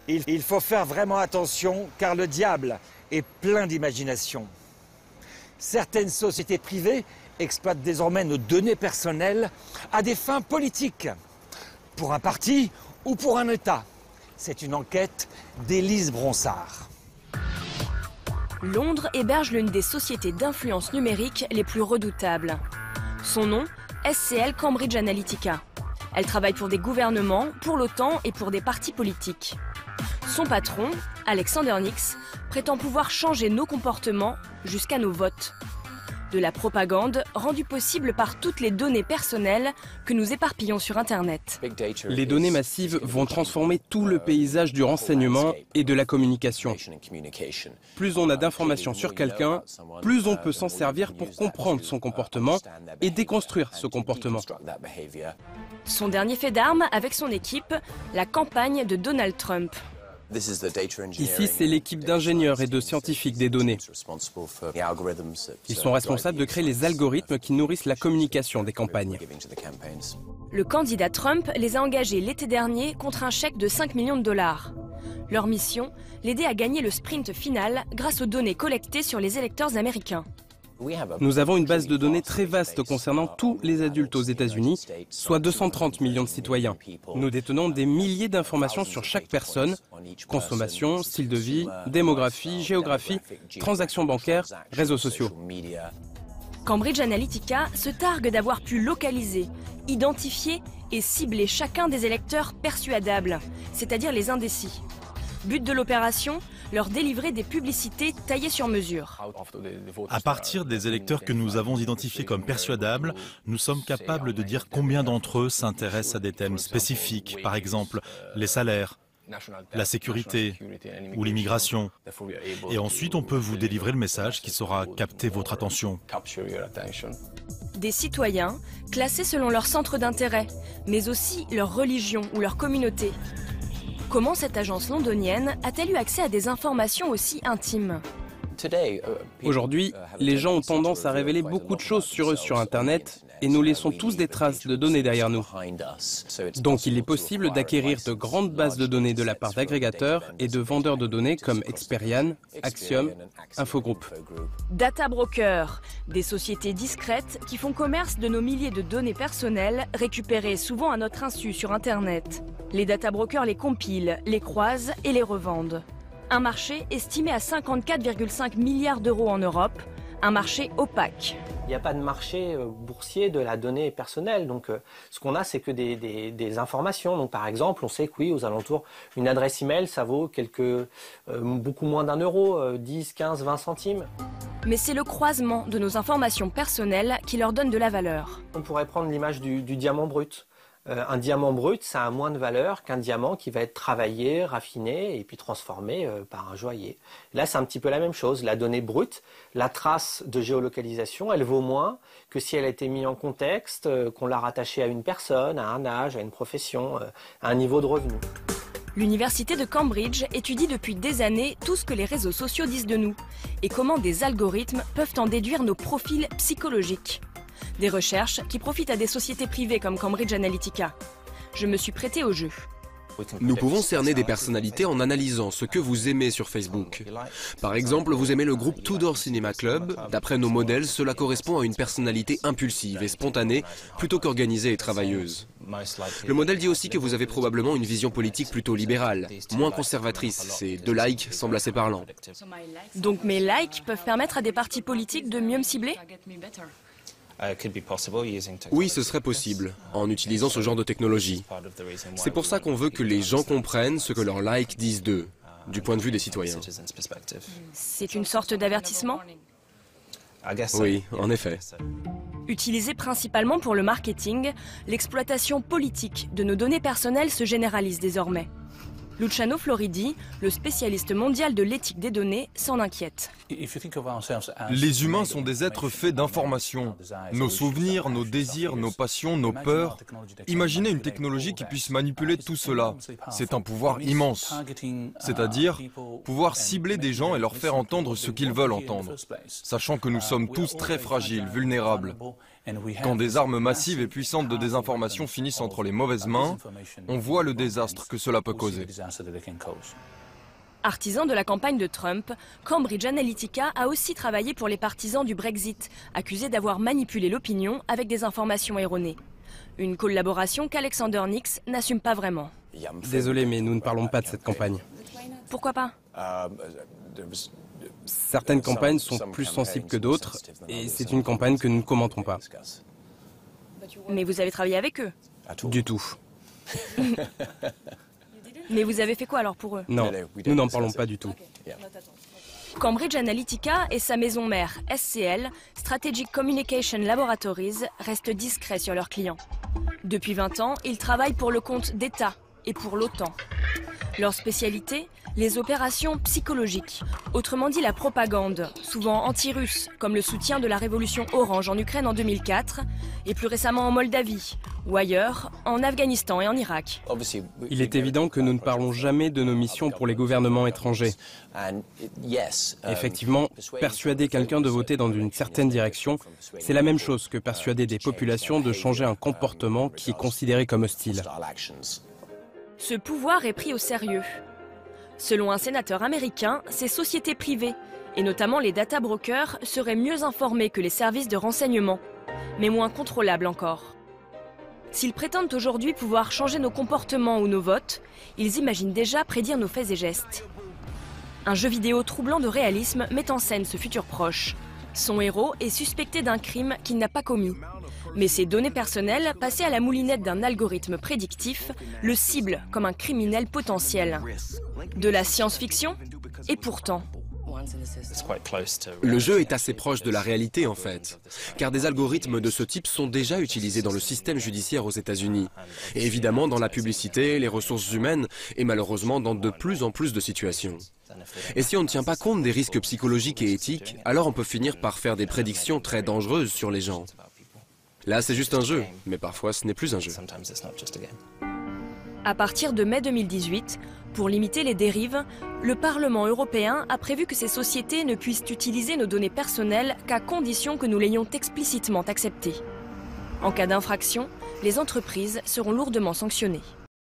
Il faut faire vraiment attention car le diable est plein d'imagination. Certaines sociétés privées exploitent désormais nos données personnelles à des fins politiques, pour un parti ou pour un État. C'est une enquête d'Élise Bronsard. Londres héberge l'une des sociétés d'influence numérique les plus redoutables. Son nom, SCL Cambridge Analytica. Elle travaille pour des gouvernements, pour l'OTAN et pour des partis politiques. Son patron, Alexander Nix, prétend pouvoir changer nos comportements jusqu'à nos votes. De la propagande rendue possible par toutes les données personnelles que nous éparpillons sur Internet. Les données massives vont transformer tout le paysage du renseignement et de la communication. Plus on a d'informations sur quelqu'un, plus on peut s'en servir pour comprendre son comportement et déconstruire ce comportement. Son dernier fait d'armes avec son équipe, la campagne de Donald Trump. Ici, c'est l'équipe d'ingénieurs et de scientifiques des données. Ils sont responsables de créer les algorithmes qui nourrissent la communication des campagnes. Le candidat Trump les a engagés l'été dernier contre un chèque de 5 millions de dollars. Leur mission, l'aider à gagner le sprint final grâce aux données collectées sur les électeurs américains. Nous avons une base de données très vaste concernant tous les adultes aux États-Unis, soit 230 millions de citoyens. Nous détenons des milliers d'informations sur chaque personne, consommation, style de vie, démographie, géographie, transactions bancaires, réseaux sociaux. Cambridge Analytica se targue d'avoir pu localiser, identifier et cibler chacun des électeurs persuadables, c'est-à-dire les indécis. But de l'opération, leur délivrer des publicités taillées sur mesure. À partir des électeurs que nous avons identifiés comme persuadables, nous sommes capables de dire combien d'entre eux s'intéressent à des thèmes spécifiques, par exemple les salaires, la sécurité ou l'immigration. Et ensuite, on peut vous délivrer le message qui saura capter votre attention. Des citoyens classés selon leur centre d'intérêt, mais aussi leur religion ou leur communauté. Comment cette agence londonienne a-t-elle eu accès à des informations aussi intimes ? Aujourd'hui, les gens ont tendance à révéler beaucoup de choses sur eux sur Internet et nous laissons tous des traces de données derrière nous. Donc il est possible d'acquérir de grandes bases de données de la part d'agrégateurs et de vendeurs de données comme Experian, Axiom, Infogroup. Data brokers, des sociétés discrètes qui font commerce de nos milliers de données personnelles récupérées souvent à notre insu sur Internet. Les data brokers les compilent, les croisent et les revendent. Un marché estimé à 54,5 milliards d'euros en Europe, un marché opaque. Il n'y a pas de marché boursier de la donnée personnelle, donc ce qu'on a c'est que des informations. Donc par exemple, on sait que oui, aux alentours, une adresse email ça vaut beaucoup moins d'un euro, 10, 15, 20 centimes. Mais c'est le croisement de nos informations personnelles qui leur donne de la valeur. On pourrait prendre l'image du diamant brut. Un diamant brut, ça a moins de valeur qu'un diamant qui va être travaillé, raffiné et puis transformé par un joaillier. Là, c'est un petit peu la même chose. La donnée brute, la trace de géolocalisation, elle vaut moins que si elle a été mise en contexte, qu'on l'a rattachée à une personne, à un âge, à une profession, à un niveau de revenu. L'université de Cambridge étudie depuis des années tout ce que les réseaux sociaux disent de nous et comment des algorithmes peuvent en déduire nos profils psychologiques. Des recherches qui profitent à des sociétés privées comme Cambridge Analytica. Je me suis prêtée au jeu. Nous pouvons cerner des personnalités en analysant ce que vous aimez sur Facebook. Par exemple, vous aimez le groupe Tudor Cinema Club. D'après nos modèles, cela correspond à une personnalité impulsive et spontanée plutôt qu'organisée et travailleuse. Le modèle dit aussi que vous avez probablement une vision politique plutôt libérale, moins conservatrice. Ces 2 likes semblent assez parlants. Donc mes likes peuvent permettre à des partis politiques de mieux me cibler ? Oui, ce serait possible, en utilisant ce genre de technologie. C'est pour ça qu'on veut que les gens comprennent ce que leurs likes disent d'eux, du point de vue des citoyens. C'est une sorte d'avertissement ? Oui, en effet. Utilisée principalement pour le marketing, l'exploitation politique de nos données personnelles se généralise désormais. Luciano Floridi, le spécialiste mondial de l'éthique des données, s'en inquiète. Les humains sont des êtres faits d'informations. Nos souvenirs, nos désirs, nos passions, nos peurs. Imaginez une technologie qui puisse manipuler tout cela. C'est un pouvoir immense. C'est-à-dire pouvoir cibler des gens et leur faire entendre ce qu'ils veulent entendre. Sachant que nous sommes tous très fragiles, vulnérables. Quand des armes massives et puissantes de désinformation finissent entre les mauvaises mains, on voit le désastre que cela peut causer. Artisan de la campagne de Trump, Cambridge Analytica a aussi travaillé pour les partisans du Brexit, accusés d'avoir manipulé l'opinion avec des informations erronées. Une collaboration qu'Alexander Nix n'assume pas vraiment. Désolé, mais nous ne parlons pas de cette campagne. Pourquoi pas? Certaines campagnes sont plus sensibles que d'autres, et c'est une campagne que nous ne commentons pas. Mais vous avez travaillé avec eux? Du tout. Mais vous avez fait quoi alors pour eux? Non, nous n'en parlons pas du tout. Cambridge Analytica et sa maison mère, SCL, Strategic Communication Laboratories, restent discrets sur leurs clients. Depuis 20 ans, ils travaillent pour le compte d'État et pour l'OTAN. Leur spécialité, les opérations psychologiques, autrement dit la propagande, souvent anti-russe, comme le soutien de la révolution orange en Ukraine en 2004, et plus récemment en Moldavie, ou ailleurs, en Afghanistan et en Irak. Il est évident que nous ne parlons jamais de nos missions pour les gouvernements étrangers. Effectivement, persuader quelqu'un de voter dans une certaine direction, c'est la même chose que persuader des populations de changer un comportement qui est considéré comme hostile. Ce pouvoir est pris au sérieux. Selon un sénateur américain, ces sociétés privées, et notamment les data brokers, seraient mieux informées que les services de renseignement, mais moins contrôlables encore. S'ils prétendent aujourd'hui pouvoir changer nos comportements ou nos votes, ils imaginent déjà prédire nos faits et gestes. Un jeu vidéo troublant de réalisme met en scène ce futur proche. Son héros est suspecté d'un crime qu'il n'a pas commis. Mais ses données personnelles, passées à la moulinette d'un algorithme prédictif, le ciblent comme un criminel potentiel. De la science-fiction? Et pourtant... Le jeu est assez proche de la réalité en fait, car des algorithmes de ce type sont déjà utilisés dans le système judiciaire aux États-Unis, et évidemment dans la publicité, les ressources humaines, et malheureusement dans de plus en plus de situations. Et si on ne tient pas compte des risques psychologiques et éthiques, alors on peut finir par faire des prédictions très dangereuses sur les gens. Là, c'est juste un jeu, mais parfois ce n'est plus un jeu. À partir de mai 2018, pour limiter les dérives, le Parlement européen a prévu que ces sociétés ne puissent utiliser nos données personnelles qu'à condition que nous l'ayons explicitement acceptées. En cas d'infraction, les entreprises seront lourdement sanctionnées.